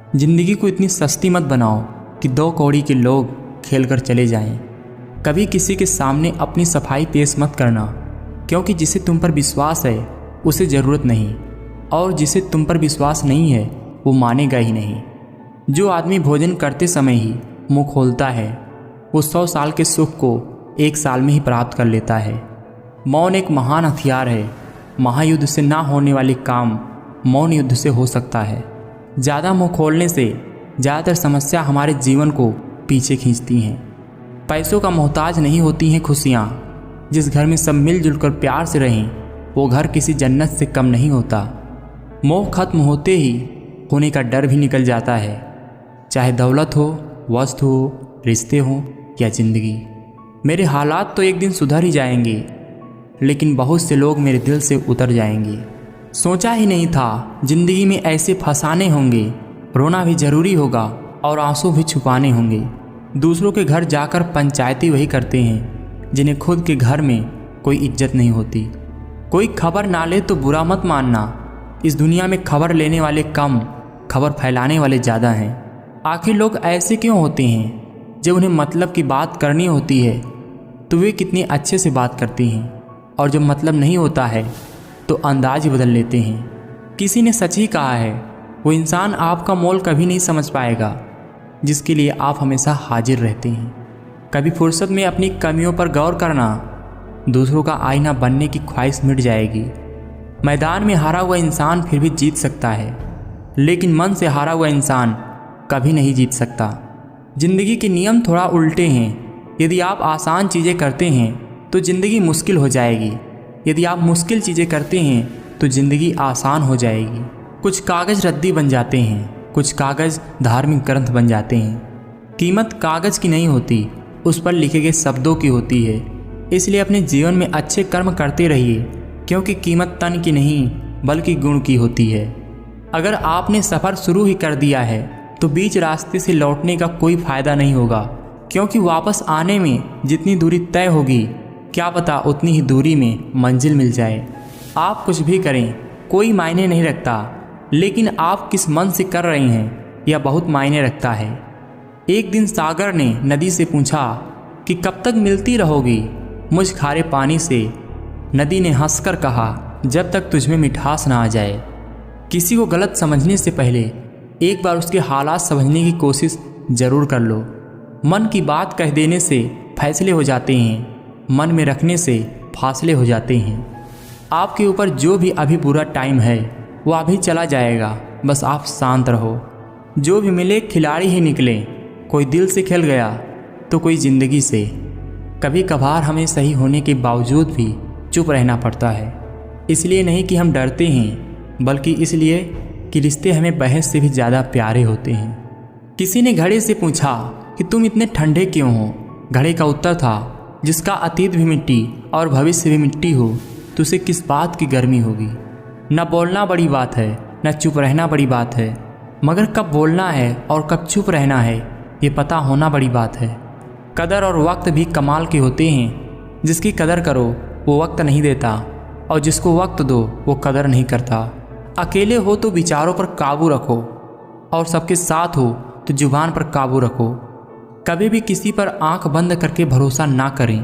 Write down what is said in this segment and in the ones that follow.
जिंदगी को इतनी सस्ती मत बनाओ कि 2 कौड़ी के लोग खेल कर चले जाएं। कभी किसी के सामने अपनी सफाई पेश मत करना, क्योंकि जिसे तुम पर विश्वास है उसे ज़रूरत नहीं, और जिसे तुम पर विश्वास नहीं है वो मानेगा ही नहीं। जो आदमी भोजन करते समय ही मुंह खोलता है वो 100 साल के सुख को 1 साल में ही प्राप्त कर लेता है। मौन एक महान हथियार है। महायुद्ध से ना होने वाले काम मौन युद्ध से हो सकता है। ज़्यादा मुंह खोलने से ज़्यादातर समस्या हमारे जीवन को पीछे खींचती हैं। पैसों का मोहताज नहीं होती हैं खुशियाँ। जिस घर में सब मिलजुल कर प्यार से रहें वो घर किसी जन्नत से कम नहीं होता। मोह खत्म होते ही होने का डर भी निकल जाता है, चाहे दौलत हो, वस्तु हो, रिश्ते हों या ज़िंदगी। मेरे हालात तो एक दिन सुधर ही जाएंगे, लेकिन बहुत से लोग मेरे दिल से उतर जाएंगे। सोचा ही नहीं था ज़िंदगी में ऐसे फसाने होंगे। रोना भी ज़रूरी होगा और आंसू भी छुपाने होंगे। दूसरों के घर जाकर पंचायती वही करते हैं जिन्हें खुद के घर में कोई इज्जत नहीं होती। कोई खबर ना ले तो बुरा मत मानना। इस दुनिया में खबर लेने वाले कम, खबर फैलाने वाले ज़्यादा हैं। आखिर लोग ऐसे क्यों होते हैं? जब उन्हें मतलब की बात करनी होती है तो वे कितनी अच्छे से बात करती हैं, और जब मतलब नहीं होता है तो अंदाज ही बदल लेते हैं। किसी ने सच ही कहा है, वो इंसान आपका मोल कभी नहीं समझ पाएगा जिसके लिए आप हमेशा हाजिर रहते हैं। कभी फुर्सत में अपनी कमियों पर गौर करना, दूसरों का आईना बनने की ख्वाहिश मिट जाएगी। मैदान में हारा हुआ इंसान फिर भी जीत सकता है, लेकिन मन से हारा हुआ इंसान कभी नहीं जीत सकता। जिंदगी के नियम थोड़ा उल्टे हैं। यदि आप आसान चीज़ें करते हैं तो ज़िंदगी मुश्किल हो जाएगी। यदि आप मुश्किल चीज़ें करते हैं तो ज़िंदगी आसान हो जाएगी। कुछ कागज़ रद्दी बन जाते हैं, कुछ कागज़ धार्मिक ग्रंथ बन जाते हैं। कीमत कागज़ की नहीं होती, उस पर लिखे गए शब्दों की होती है। इसलिए अपने जीवन में अच्छे कर्म करते रहिए, क्योंकि कीमत तन की नहीं बल्कि गुण की होती है। अगर आपने सफ़र शुरू ही कर दिया है तो बीच रास्ते से लौटने का कोई फ़ायदा नहीं होगा, क्योंकि वापस आने में जितनी दूरी तय होगी क्या पता उतनी ही दूरी में मंजिल मिल जाए। आप कुछ भी करें कोई मायने नहीं रखता, लेकिन आप किस मन से कर रहे हैं यह बहुत मायने रखता है। एक दिन सागर ने नदी से पूछा कि कब तक मिलती रहोगी मुझ खारे पानी से। नदी ने हंसकर कहा, जब तक तुझमें मिठास ना आ जाए। किसी को गलत समझने से पहले एक बार उसके हालात समझने की कोशिश ज़रूर कर लो। मन की बात कह देने से फैसले हो जाते हैं, मन में रखने से फासले हो जाते हैं। आपके ऊपर जो भी अभी बुरा टाइम है वो अभी चला जाएगा, बस आप शांत रहो। जो भी मिले खिलाड़ी ही निकले, कोई दिल से खेल गया तो कोई ज़िंदगी से। कभी कभार हमें सही होने के बावजूद भी चुप रहना पड़ता है, इसलिए नहीं कि हम डरते हैं, बल्कि इसलिए कि रिश्ते हमें बहस से भी ज़्यादा प्यारे होते हैं। किसी ने घड़े से पूछा कि तुम इतने ठंडे क्यों हो? घड़े का उत्तर था, जिसका अतीत भी मिट्टी और भविष्य भी मिट्टी हो तो उसे किस बात की गर्मी होगी। न बोलना बड़ी बात है, न चुप रहना बड़ी बात है, मगर कब बोलना है और कब चुप रहना है ये पता होना बड़ी बात है। कदर और वक्त भी कमाल के होते हैं। जिसकी कदर करो वो वक्त नहीं देता, और जिसको वक्त दो वो कदर नहीं करता। अकेले हो तो विचारों पर काबू रखो, और सबके साथ हो तो जुबान पर काबू रखो। कभी भी किसी पर आंख बंद करके भरोसा ना करें,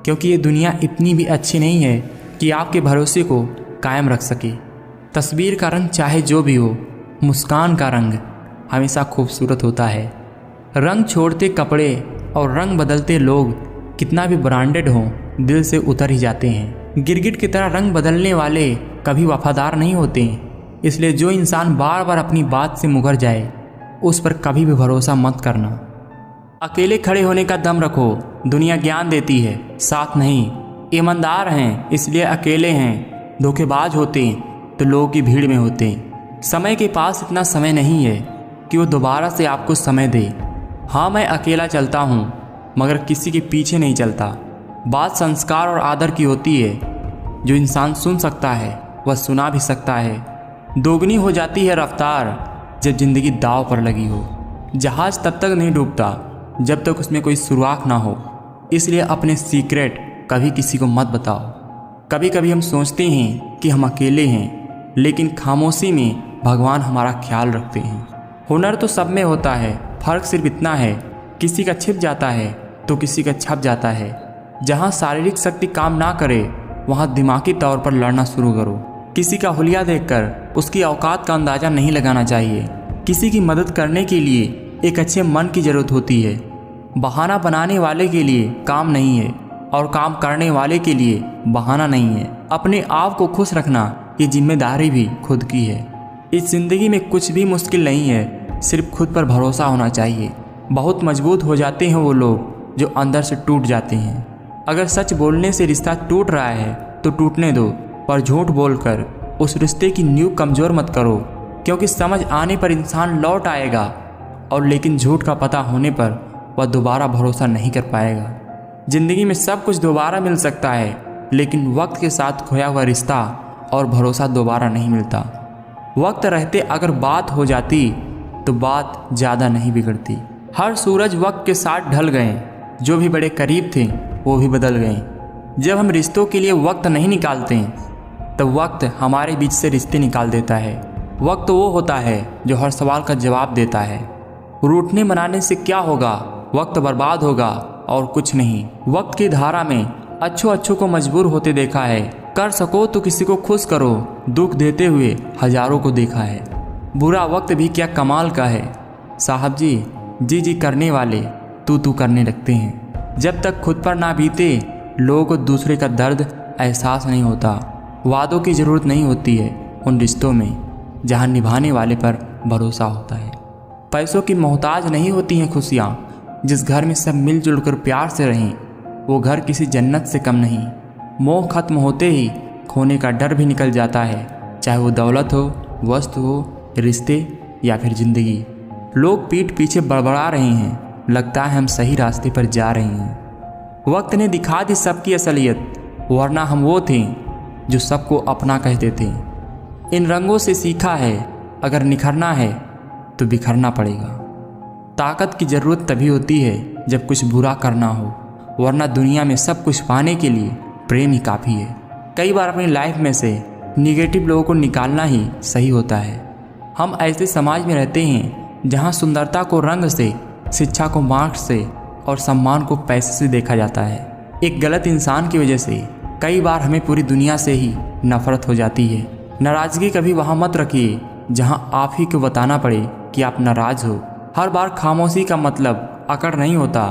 क्योंकि ये दुनिया इतनी भी अच्छी नहीं है कि आपके भरोसे को कायम रख सके। तस्वीर का रंग चाहे जो भी हो, मुस्कान का रंग हमेशा खूबसूरत होता है। रंग छोड़ते कपड़े और रंग बदलते लोग कितना भी ब्रांडेड हों, दिल से उतर ही जाते हैं। गिरगिट की तरह रंग बदलने वाले कभी वफादार नहीं होते। इसलिए जो इंसान बार बार अपनी बात से मुकर जाए उस पर कभी भी भरोसा मत करना। अकेले खड़े होने का दम रखो, दुनिया ज्ञान देती है, साथ नहीं। ईमानदार हैं इसलिए अकेले हैं, धोखेबाज होते तो लोगों की भीड़ में होते। समय के पास इतना समय नहीं है कि वो दोबारा से आपको समय दे। हाँ, मैं अकेला चलता हूँ मगर किसी के पीछे नहीं चलता। बात संस्कार और आदर की होती है। जो इंसान सुन सकता है वह सुना भी सकता है। दोगुनी हो जाती है रफ्तार जब जिंदगी दाव पर लगी हो। जहाज़ तब तक नहीं डूबता जब तक उसमें कोई सुराख ना हो। इसलिए अपने सीक्रेट कभी किसी को मत बताओ। कभी कभी हम सोचते हैं कि हम अकेले हैं, लेकिन खामोशी में भगवान हमारा ख्याल रखते हैं। हुनर तो सब में होता है, फर्क सिर्फ इतना है किसी का छिप जाता है तो किसी का छप जाता है। जहाँ शारीरिक शक्ति काम ना करे वहाँ दिमागी तौर पर लड़ना शुरू करो। किसी का हुलिया देखकर उसकी औकात का अंदाज़ा नहीं लगाना चाहिए। किसी की मदद करने के लिए एक अच्छे मन की ज़रूरत होती है। बहाना बनाने वाले के लिए काम नहीं है और काम करने वाले के लिए बहाना नहीं है। अपने आप को खुश रखना ये जिम्मेदारी भी खुद की है। इस ज़िंदगी में कुछ भी मुश्किल नहीं है, सिर्फ खुद पर भरोसा होना चाहिए। बहुत मजबूत हो जाते हैं वो लोग जो अंदर से टूट जाते हैं। अगर सच बोलने से रिश्ता टूट रहा है तो टूटने दो, पर झूठ बोलकर उस रिश्ते की नींव कमज़ोर मत करो, क्योंकि समझ आने पर इंसान लौट आएगा और लेकिन झूठ का पता होने पर वह दोबारा भरोसा नहीं कर पाएगा। ज़िंदगी में सब कुछ दोबारा मिल सकता है, लेकिन वक्त के साथ खोया हुआ रिश्ता और भरोसा दोबारा नहीं मिलता। वक्त रहते अगर बात हो जाती तो बात ज़्यादा नहीं बिगड़ती। हर सूरज वक्त के साथ ढल गए, जो भी बड़े करीब थे वो भी बदल गए। जब हम रिश्तों के लिए वक्त नहीं निकालते तब वक्त हमारे बीच से रिश्ते निकाल देता है। वक्त वो होता है जो हर सवाल का जवाब देता है। रूठने मनाने से क्या होगा, वक्त बर्बाद होगा और कुछ नहीं। वक्त की धारा में अच्छों को मजबूर होते देखा है। कर सको तो किसी को खुश करो, दुख देते हुए हजारों को देखा है। बुरा वक्त भी क्या कमाल का है। साहब जी जी करने वाले तू करने लगते हैं। जब तक खुद पर ना बीते लोगों को दूसरे का दर्द एहसास नहीं होता। वादों की ज़रूरत नहीं होती है उन रिश्तों में जहाँ निभाने वाले पर भरोसा होता है। पैसों की मोहताज नहीं होती हैं खुशियाँ। जिस घर में सब मिलजुल कर प्यार से रहें वो घर किसी जन्नत से कम नहीं। मोह खत्म होते ही खोने का डर भी निकल जाता है, चाहे वो दौलत हो, वस्तु हो, रिश्ते या फिर ज़िंदगी। लोग पीठ पीछे बड़बड़ा रहे हैं, लगता है हम सही रास्ते पर जा रहे हैं। वक्त ने दिखा दी सबकी असलियत, वरना हम वो थे जो सबको अपना कहते थे। इन रंगों से सीखा है अगर निखरना है तो बिखरना पड़ेगा। ताकत की ज़रूरत तभी होती है जब कुछ बुरा करना हो, वरना दुनिया में सब कुछ पाने के लिए प्रेम ही काफ़ी है। कई बार अपनी लाइफ में से निगेटिव लोगों को निकालना ही सही होता है। हम ऐसे समाज में रहते हैं जहाँ सुंदरता को रंग से, शिक्षा को मार्क्स से और सम्मान को पैसे से देखा जाता है। एक गलत इंसान की वजह से कई बार हमें पूरी दुनिया से ही नफरत हो जाती है। नाराज़गी कभी वहाँ मत रखिए जहाँ आप ही को बताना पड़े कि आप नाराज़ हो। हर बार खामोशी का मतलब अकड़ नहीं होता,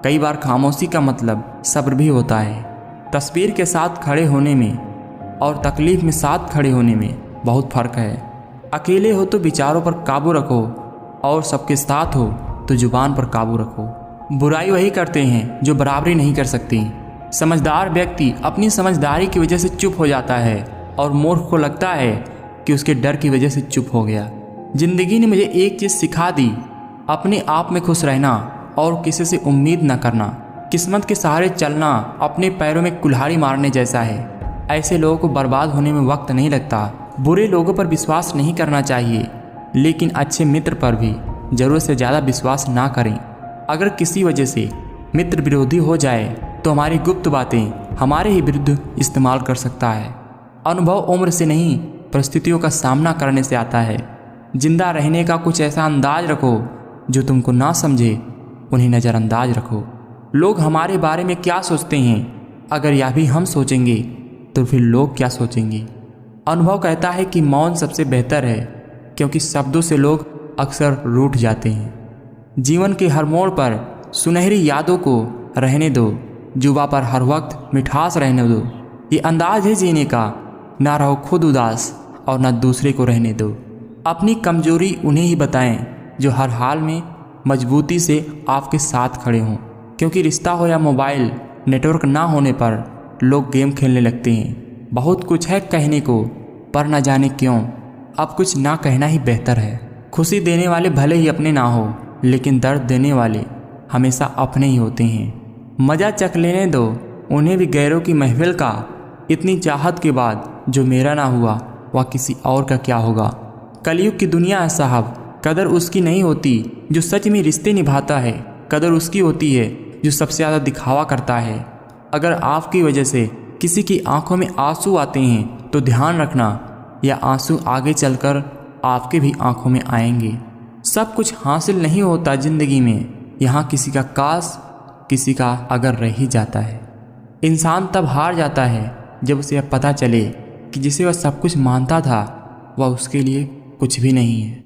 कई बार खामोशी का मतलब सब्र भी होता है। तस्वीर के साथ खड़े होने में और तकलीफ़ में साथ खड़े होने में बहुत फ़र्क है। अकेले हो तो विचारों पर काबू रखो और सबके साथ हो तो जुबान पर काबू रखो। बुराई वही करते हैं जो बराबरी नहीं कर सकती। समझदार व्यक्ति अपनी समझदारी की वजह से चुप हो जाता है और मूर्ख को लगता है कि उसके डर की वजह से चुप हो गया। जिंदगी ने मुझे एक चीज़ सिखा दी, अपने आप में खुश रहना और किसी से उम्मीद न करना। किस्मत के सहारे चलना अपने पैरों में कुल्हाड़ी मारने जैसा है। ऐसे लोगों को बर्बाद होने में वक्त नहीं लगता। बुरे लोगों पर विश्वास नहीं करना चाहिए, लेकिन अच्छे मित्र पर भी ज़रूरत से ज़्यादा विश्वास ना करें। अगर किसी वजह से मित्र विरोधी हो जाए तो हमारी गुप्त बातें हमारे ही विरुद्ध इस्तेमाल कर सकता है। अनुभव उम्र से नहीं, परिस्थितियों का सामना करने से आता है। जिंदा रहने का कुछ ऐसा अंदाज रखो जो तुमको ना समझे उन्हें नज़रअंदाज रखो। लोग हमारे बारे में क्या सोचते हैं, अगर यह भी हम सोचेंगे तो फिर लोग क्या सोचेंगे। अनुभव कहता है कि मौन सबसे बेहतर है, क्योंकि शब्दों से लोग अक्सर रूठ जाते हैं। जीवन के हर मोड़ पर सुनहरी यादों को रहने दो, जुबा पर हर वक्त मिठास रहने दो। ये अंदाज है जीने का, ना रहो खुद उदास और ना दूसरे को रहने दो। अपनी कमजोरी उन्हें ही बताएं जो हर हाल में मजबूती से आपके साथ खड़े हों, क्योंकि रिश्ता हो या मोबाइल, नेटवर्क ना होने पर लोग गेम खेलने लगते हैं। बहुत कुछ है कहने को, पर न जाने क्यों अब कुछ ना कहना ही बेहतर है। खुशी देने वाले भले ही अपने ना हो, लेकिन दर्द देने वाले हमेशा अपने ही होते हैं। मज़ा चख लेने दो उन्हें भी गैरों की महफिल का। इतनी चाहत के बाद जो मेरा ना हुआ वह किसी और का क्या होगा। कलयुग की दुनिया है साहब, कदर उसकी नहीं होती जो सच में रिश्ते निभाता है। कदर उसकी होती है जो सबसे ज़्यादा दिखावा करता है। अगर आपकी वजह से किसी की आंखों में आंसू आते हैं तो ध्यान रखना, यह आंसू आगे चलकर आपके भी आंखों में आएंगे। सब कुछ हासिल नहीं होता ज़िंदगी में, यहाँ किसी का काश, किसी का अगर रह ही जाता है। इंसान तब हार जाता है जब उसे यह पता चले कि जिसे वह सब कुछ मानता था वह उसके लिए कुछ भी नहीं है।